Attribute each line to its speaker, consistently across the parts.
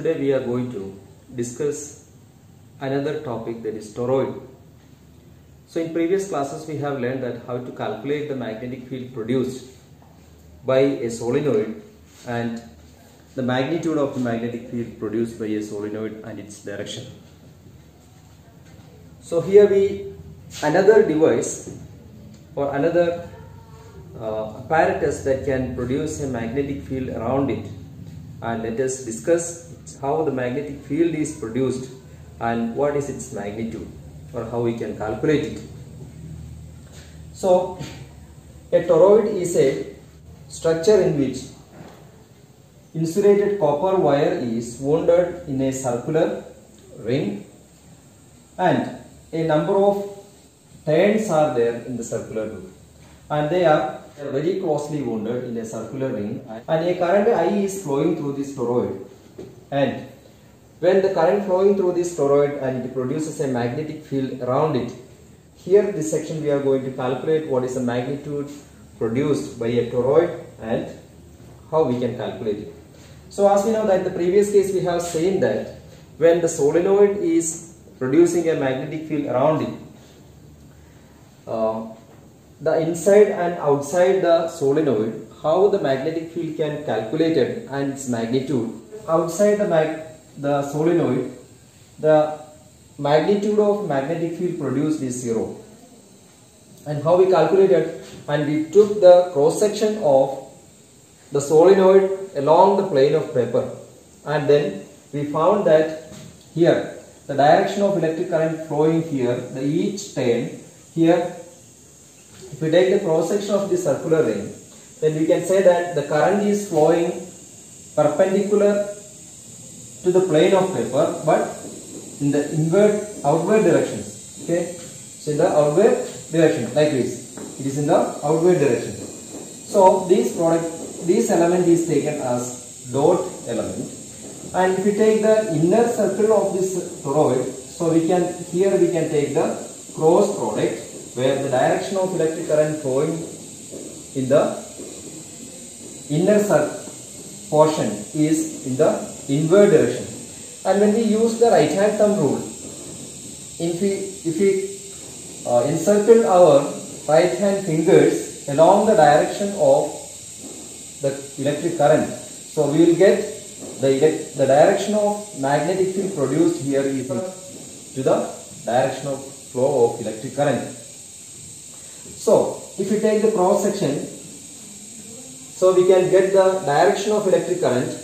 Speaker 1: today we are going to discuss another topic, that is toroid. So in previous classes we have learned that how to calculate the magnetic field produced by a solenoid and the magnitude of the magnetic field produced by a solenoid and its direction. So here another device or another apparatus that can produce a magnetic field around it, and let us discuss how the magnetic field is produced and what is its magnitude or how we can calculate it. So a toroid is a structure in which insulated copper wire is wounded in a circular ring and a number of turns are there in the circular loop, and they are very closely wounded in a circular ring, and a current I is flowing through this toroid, and when the current flowing through this toroid and it produces a magnetic field around it, here this section we are going to calculate what is the magnitude produced by a toroid and how we can calculate it. So as we know that in the previous case we have seen that when the solenoid is producing a magnetic field around it, the inside and outside the solenoid, how the magnetic field can calculated and its magnitude. Outside the solenoid, the magnitude of magnetic field produced is 0. And how we calculated, and we took the cross section of the solenoid along the plane of paper, and then we found that here the direction of electric current flowing here, each turn here, if we take the cross section of the circular ring, then we can say that the current is flowing perpendicular to the plane of paper but in the outward directions. Okay, so in the outward direction, like this, it is in the outward direction. So this element is taken as dot element, and if we take the inner circle of this toroid, so we can take the cross product, where the direction of electric current flowing in the inner portion is in the inward direction. And when we use the right hand thumb rule, if we encircle our right hand fingers along the direction of the electric current, so we will get the direction of magnetic field produced here is to the direction of flow of electric current. So if we take the cross section, so we can get the direction of electric current,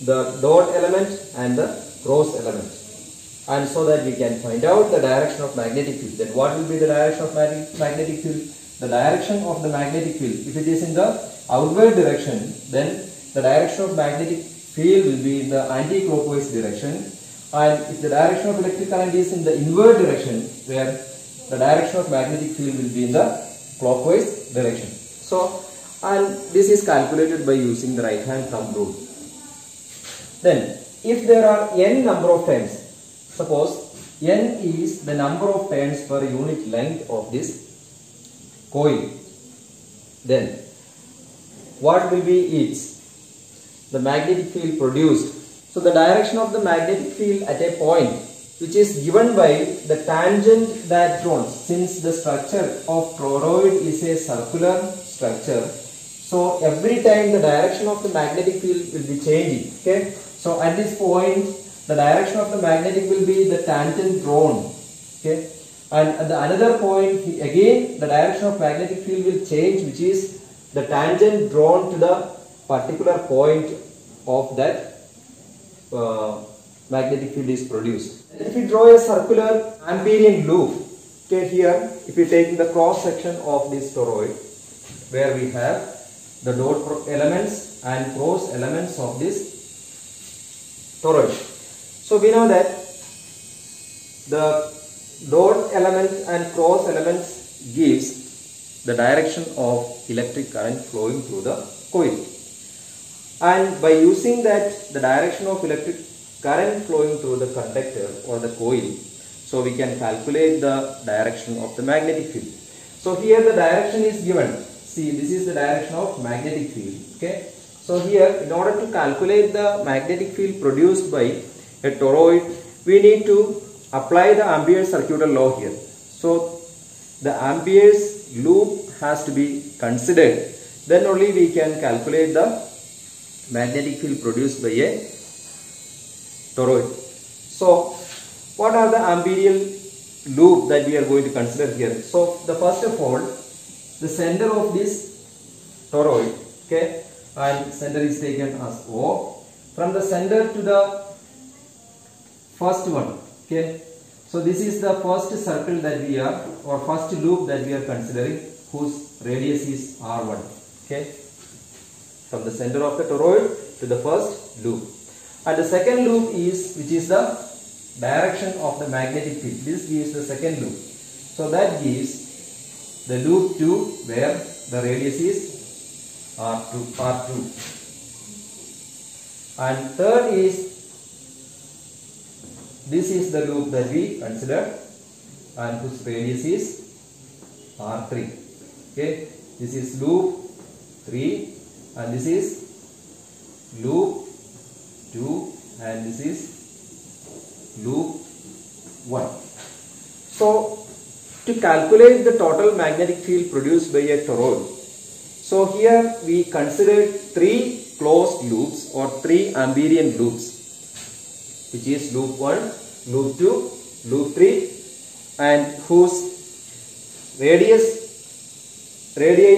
Speaker 1: the dot element and the cross element, and so that we can find out the direction of magnetic field. Then what will be the direction of magnetic field? The direction of the magnetic field, if it is in the outward direction, then the direction of magnetic field will be in the anti-clockwise direction, and if the direction of electric current is in the inward direction, where the direction of magnetic field will be in the clockwise direction. So, and this is calculated by using the right hand thumb rule. Then, if there are n number of turns, suppose n is the number of turns per unit length of this coil, then what will be the magnetic field produced? So the direction of the magnetic field at a point which is given by the tangent that drawn, since the structure of toroid is a circular structure, so every time the direction of the magnetic field will be changing. Okay, so at this point the direction of the magnetic will be the tangent drawn. Okay, and at the another point again the direction of magnetic field will change, which is the tangent drawn to the particular point of that magnetic field is produced. If we draw a circular Amperian loop, okay, here if we take the cross section of this toroid, where we have the dot elements and cross elements of this toroid. So we know that the dot element and cross elements gives the direction of electric current flowing through the coil, and by using that the direction of electric current flowing through the conductor or the coil, so we can calculate the direction of the magnetic field. So here the direction is given. See, this is the direction of magnetic field. Okay, So here, in order to calculate the magnetic field produced by a toroid, we need to apply the Ampere's circular law here. So the Ampere's loop has to be considered. Then only we can calculate the magnetic field produced by a toroid. So what are the Amperial loop that we are going to consider here? So the first of all, the center of this toroid, okay, and center is taken as O. From the center to the first one, okay. So this is the first circle that we are, or first loop that we are considering, whose radius is R1, okay. From the center of the toroid to the first loop. And the second loop is, which is the direction of the magnetic field. This gives the second loop. So that gives the loop 2 where the radius is R2. And third is, this is the loop that we consider and whose radius is R3. Okay, this is loop 3 and this is loop 2 and this is loop 1. So to calculate the total magnetic field produced by a toroid, so here we considered 3 closed loops or 3 Amperian loops, which is loop 1, loop 2, loop 3, and whose radii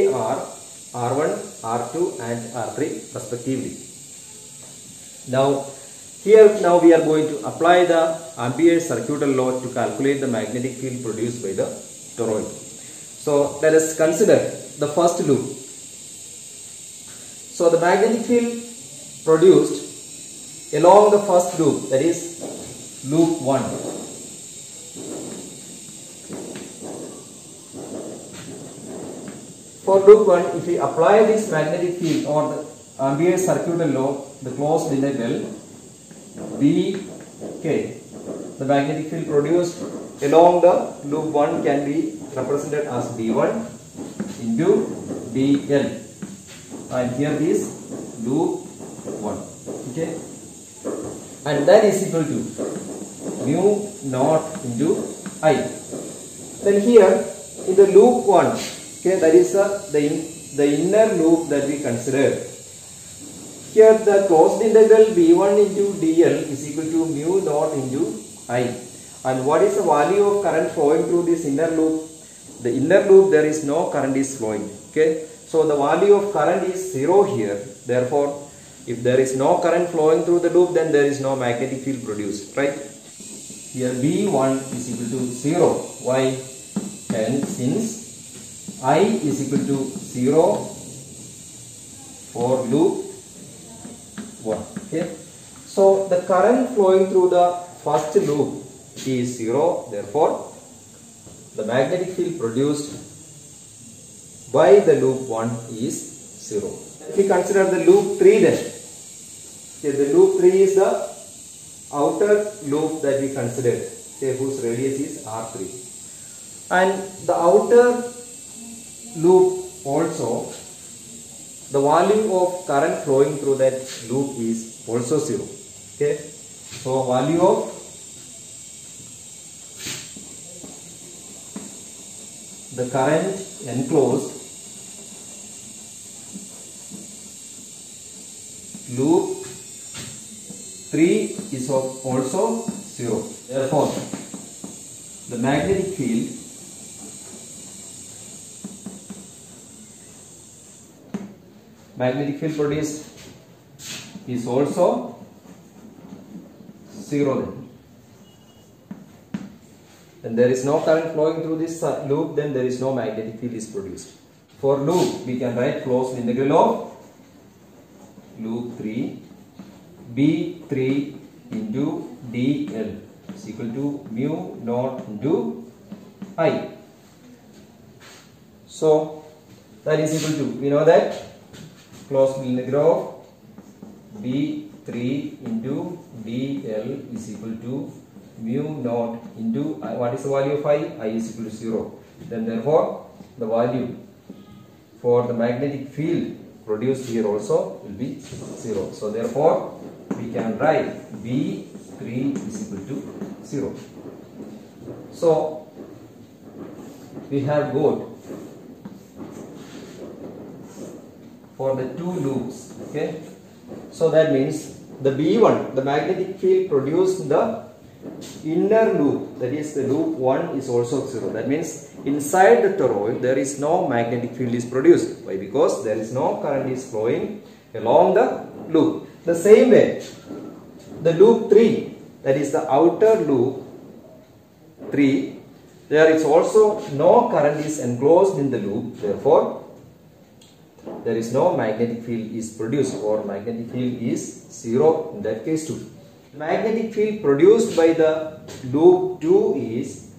Speaker 1: are R1, R2 and R3 respectively. Now we are going to apply the Ampere's circular law to calculate the magnetic field produced by the toroid. So let us consider the first loop. So the magnetic field produced along the first loop, that is loop 1. For loop 1, if we apply this magnetic field or the Ampere's circular law, the closed integral Bk, the magnetic field produced along the loop 1 can be represented as B1 into BL. And here is loop 1, okay, and that is equal to mu naught into I. Then here in the loop 1, okay, that is the inner loop that we considered. Here the closed integral B1 into dl is equal to mu naught into I. And what is the value of current flowing through this inner loop? The inner loop, there is no current is flowing, okay. So the value of current is 0 here. Therefore, if there is no current flowing through the loop, then there is no magnetic field produced, right? Here B1 is equal to 0. Why? And since I is equal to 0 for loop 1. Okay. So the current flowing through the first loop is 0. Therefore, the magnetic field produced by the loop 1 is 0. If we consider the loop 3 then, okay, the loop 3 is the outer loop that we considered, okay, whose radius is R3. And the outer loop also, the value of current flowing through that loop is also 0. Okay, so value of the current enclosed loop 3 is also 0. Therefore, the magnetic field produced is also 0 then. When there is no current flowing through this loop, then there is no magnetic field is produced. For loop, we can write closed integral of loop 3 B3 into dl is equal to mu naught into I. So that is equal to, we know that closed integral of B3 into dl is equal to mu naught into I. What is the value of I? I is equal to 0. Then therefore the value for the magnetic field produced here also will be 0. So therefore we can write B3 is equal to 0. So we have got for the two loops. Okay, so that means the B1, the magnetic field produced in the inner loop, that is the loop 1, is also 0. That means inside the toroid there is no magnetic field is produced. Why? Because there is no current is flowing along the loop. The same way, the loop 3, that is the outer loop 3, there is also no current is enclosed in the loop. Therefore there is no magnetic field is produced, or magnetic field is 0 in that case too. Magnetic field produced by the loop 2 is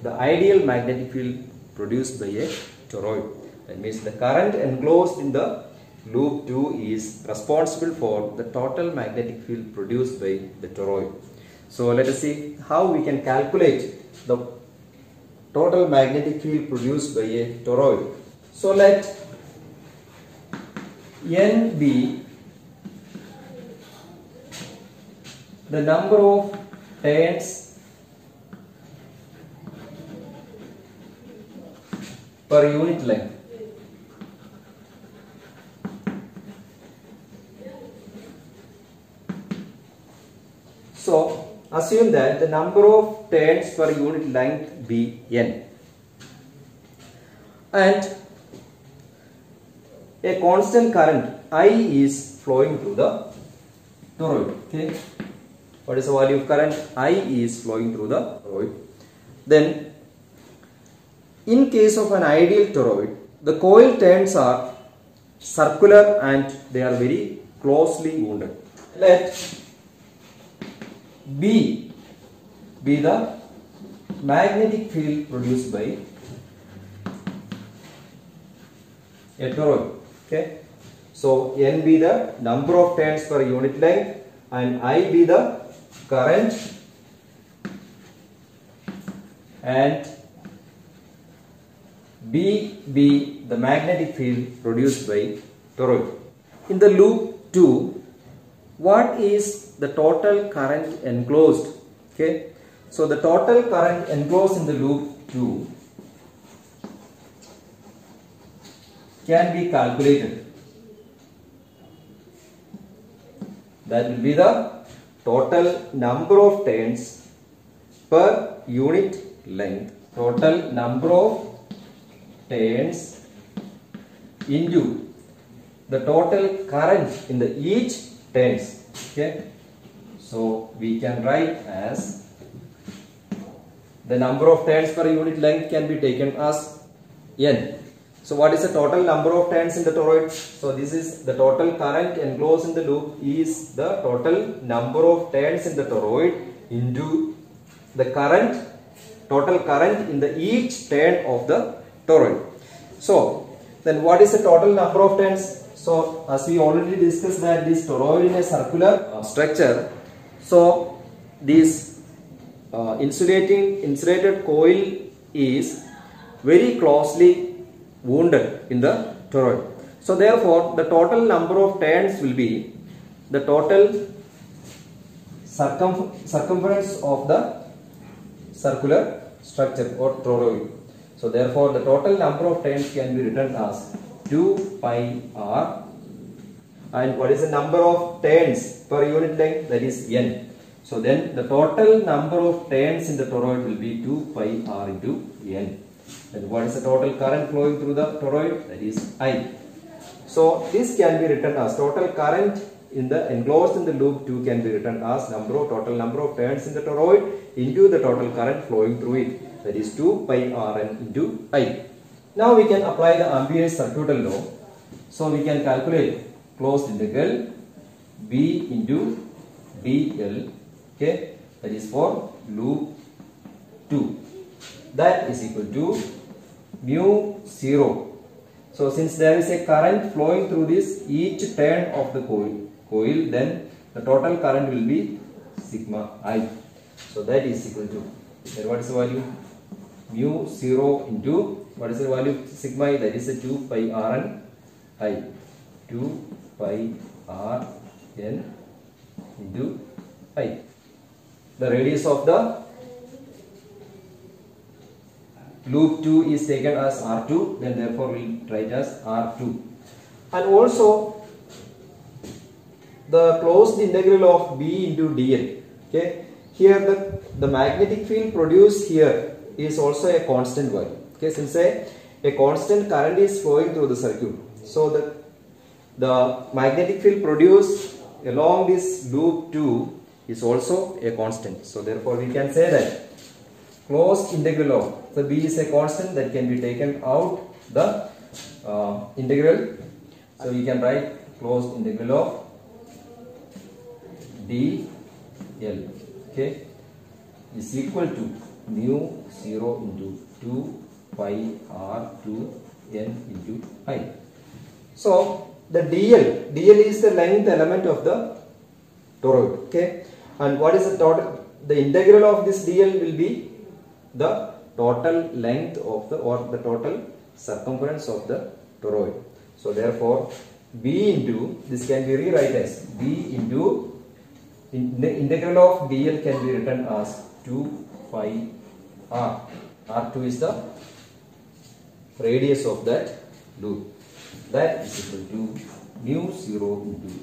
Speaker 1: the ideal magnetic field produced by a toroid. That means the current enclosed in the loop 2 is responsible for the total magnetic field produced by the toroid. So let us see how we can calculate the total magnetic field produced by a toroid. So let N be the number of turns per unit length. So assume that the number of turns per unit length be N, and a constant current I is flowing through the toroid. Okay, what is the value of current? I is flowing through the toroid. Then in case of an ideal toroid, the coil turns are circular and they are very closely wounded. Let B be the magnetic field produced by a toroid. Okay, so N be the number of turns per unit length and I be the current and B be the magnetic field produced by toroid. In the loop 2, what is the total current enclosed? Okay, so the total current enclosed in the loop 2 can be calculated. That will be the total number of turns per unit length. Total number of turns into the total current in the each turns. Okay, so we can write as the number of turns per unit length can be taken as N. So what is the total number of turns in the toroid? So this is the total current enclosed in the loop is the total number of turns in the toroid into the current, total current in the each turn of the toroid. So then what is the total number of turns? So as we already discussed that this toroid in a circular structure, so this insulated coil is very closely wounded in the toroid. So therefore the total number of turns will be the total circumference of the circular structure or toroid. So therefore the total number of turns can be written as 2 pi r, and what is the number of turns per unit length? That is N. So then the total number of turns in the toroid will be 2 pi r into N. And what is the total current flowing through the toroid? That is I. So this can be written as total current in the enclosed in the loop 2 can be written as total number of turns in the toroid into the total current flowing through it. That is 2 pi Rn into I. Now we can apply the Ampere's circuital law. So we can calculate closed integral B into dl. Okay, that is for loop 2. That is equal to mu 0. So since there is a current flowing through this each turn of the coil, then the total current will be sigma I. So that is equal to, then what is the value? Mu 0 into, what is the value of sigma I? That is a 2 pi Rn I. 2 pi r n into I. The radius of the loop 2 is taken as R2, then therefore we will write as R2. And also the closed integral of B into dl. Okay, here the magnetic field produced here is also a constant value. Okay, since a constant current is flowing through the circuit, so the magnetic field produced along this loop 2 is also a constant. So therefore we can say that closed integral of, so B is a constant that can be taken out the integral. So we can write closed integral of dl, okay, is equal to mu 0 into 2 pi r2 n into I. So the dl is the length element of the toroid, okay, and what is the total? The integral of this dl will be the total length of the, or the total circumference of the toroid. So therefore B into, this can be rewrite as B into, the integral of dl can be written as 2 pi r. R2 is the radius of that loop. That is equal to mu 0 into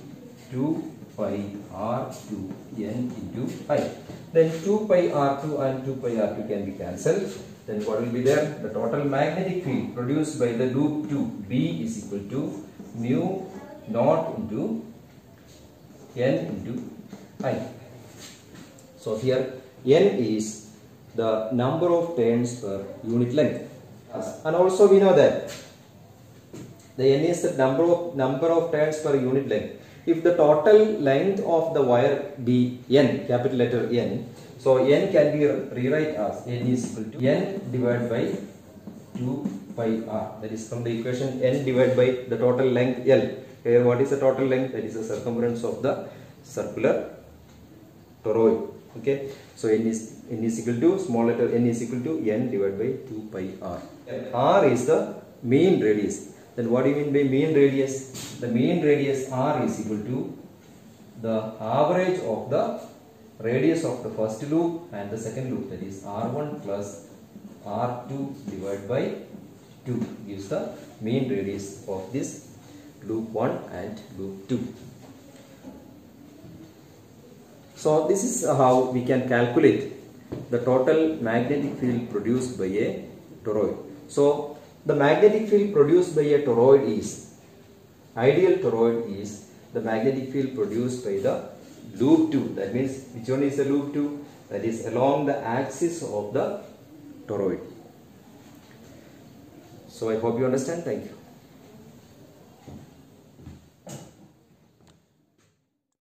Speaker 1: 2 pi r2 n into I. Then 2 pi r2 and 2 pi r2 can be cancelled. Then what will be there? The total magnetic field produced by the loop 2 B is equal to mu naught into n into I. So here n is the number of turns per unit length, and also we know that the n is the number of turns per unit length. If the total length of the wire be n, capital letter N, so n can be rewrite as n is equal to n divided by 2 pi r. That is from the equation n divided by the total length L. Here what is the total length? That is the circumference of the circular toroid. Okay, so n is equal to, small letter n is equal to n divided by 2 pi r. R is the mean radius. Then what do you mean by mean radius? The mean radius r is equal to the average of the radius of the first loop and the second loop, that is r1 plus r2 divided by 2 gives the mean radius of this loop 1 and loop 2. So this is how we can calculate the total magnetic field produced by a toroid. So the magnetic field produced by a toroid is, ideal toroid is the magnetic field produced by the loop 2. That means which one is the loop 2? That is along the axis of the toroid. So I hope you understand. Thank you.